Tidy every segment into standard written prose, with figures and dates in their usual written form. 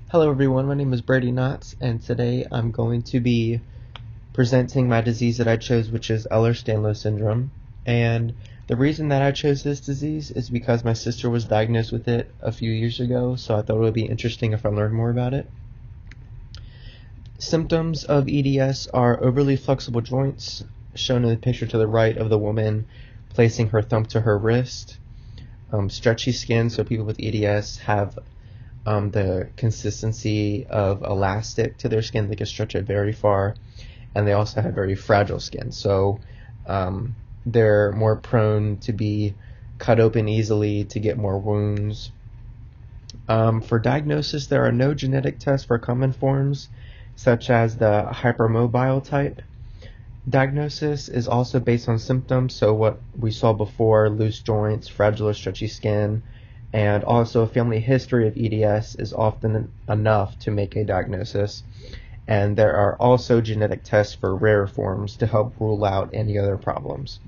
Hello everyone, my name is Brady Knotts, and today I'm going to be presenting my disease that I chose, which is Ehlers-Danlos syndrome. And the reason that I chose this disease is because my sister was diagnosed with it a few years ago, so I thought it would be interesting if I learned more about it. Symptoms of EDS are overly flexible joints, shown in the picture to the right of the woman placing her thumb to her wrist. Stretchy skin, so people with EDS have the consistency of elastic to their skin. They can stretch it very far, and they also have very fragile skin, so they're more prone to be cut open easily, to get more wounds. For diagnosis, there are no genetic tests for common forms, such as the hypermobile type. Diagnosis is also based on symptoms, so what we saw before, loose joints, fragile or stretchy skin, and also a family history of EDS is often enough to make a diagnosis. And there are also genetic tests for rare forms to help rule out any other problems.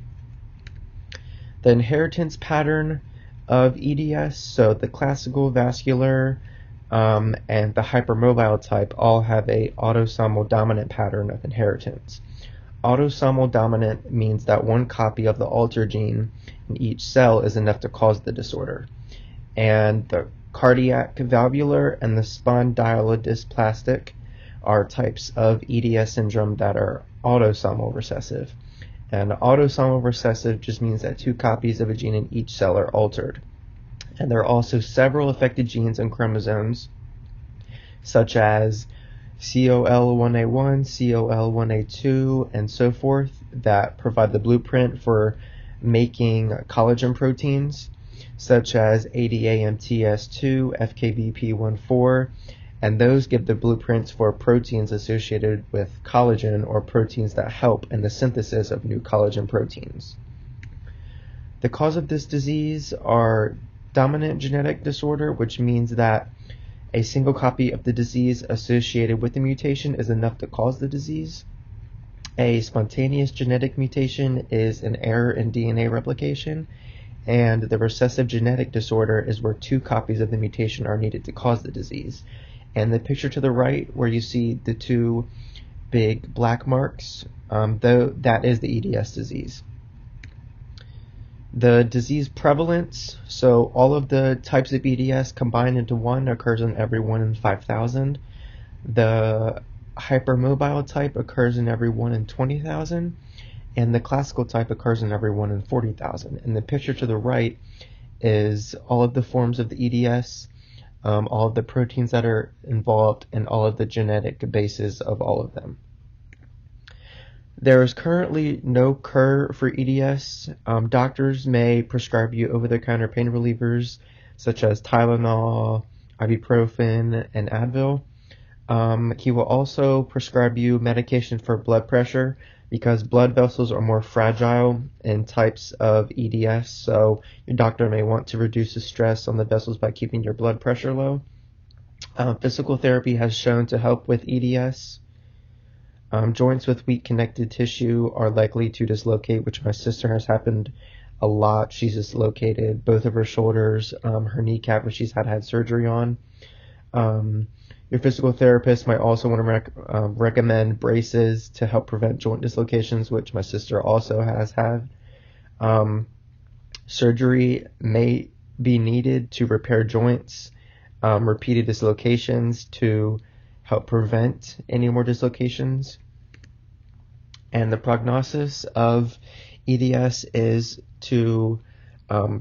The inheritance pattern of EDS, so the classical, vascular, and the hypermobile type all have a autosomal dominant pattern of inheritance. Autosomal dominant means that one copy of the altered gene in each cell is enough to cause the disorder. And the cardiac, valvular, and the spondylodysplastic are types of EDS syndrome that are autosomal recessive. And autosomal recessive just means that two copies of a gene in each cell are altered. And there are also several affected genes and chromosomes, such as COL1A1, COL1A2, and so forth, that provide the blueprint for making collagen proteins, such as ADAMTS2, FKBP14, and those give the blueprints for proteins associated with collagen, or proteins that help in the synthesis of new collagen proteins. The cause of this disease are dominant genetic disorder, which means that a single copy of the disease associated with the mutation is enough to cause the disease. A spontaneous genetic mutation is an error in DNA replication, and the recessive genetic disorder is where two copies of the mutation are needed to cause the disease. And the picture to the right, where you see the two big black marks, that is the EDS disease. The disease prevalence, so all of the types of EDS combined into one, occurs in every 1 in 5,000. The hypermobile type occurs in every 1 in 20,000. And the classical type occurs in every 1 in 40,000. And the picture to the right is all of the forms of the EDS, all of the proteins that are involved, and all of the genetic bases of all of them. There is currently no cure for EDS. Doctors may prescribe you over-the-counter pain relievers such as Tylenol, ibuprofen, and Advil. He will also prescribe you medication for blood pressure, because blood vessels are more fragile in types of EDS, so your doctor may want to reduce the stress on the vessels by keeping your blood pressure low. Physical therapy has shown to help with EDS. Joints with weak connective tissue are likely to dislocate, which my sister has happened a lot. She's dislocated both of her shoulders, her kneecap, which she's had surgery on. Your physical therapist might also want to recommend braces to help prevent joint dislocations, which my sister also has had. Surgery may be needed to repair joints, repeated dislocations to help prevent any more dislocations. And the prognosis of EDS is to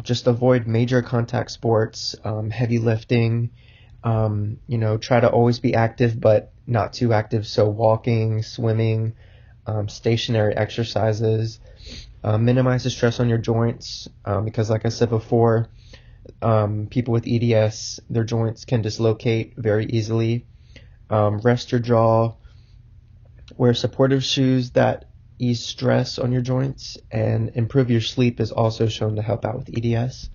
just avoid major contact sports, heavy lifting, try to always be active but not too active, so walking, swimming, stationary exercises, minimize the stress on your joints, because like I said before, people with EDS, their joints can dislocate very easily. Rest your jaw, wear supportive shoes that ease stress on your joints, and improve your sleep is also shown to help out with EDS.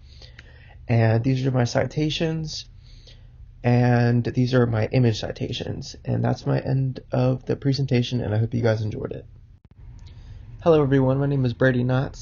And these are my citations. And these are my image citations. And that's my end of the presentation, and I hope you guys enjoyed it. Hello everyone, my name is Brady Knotts.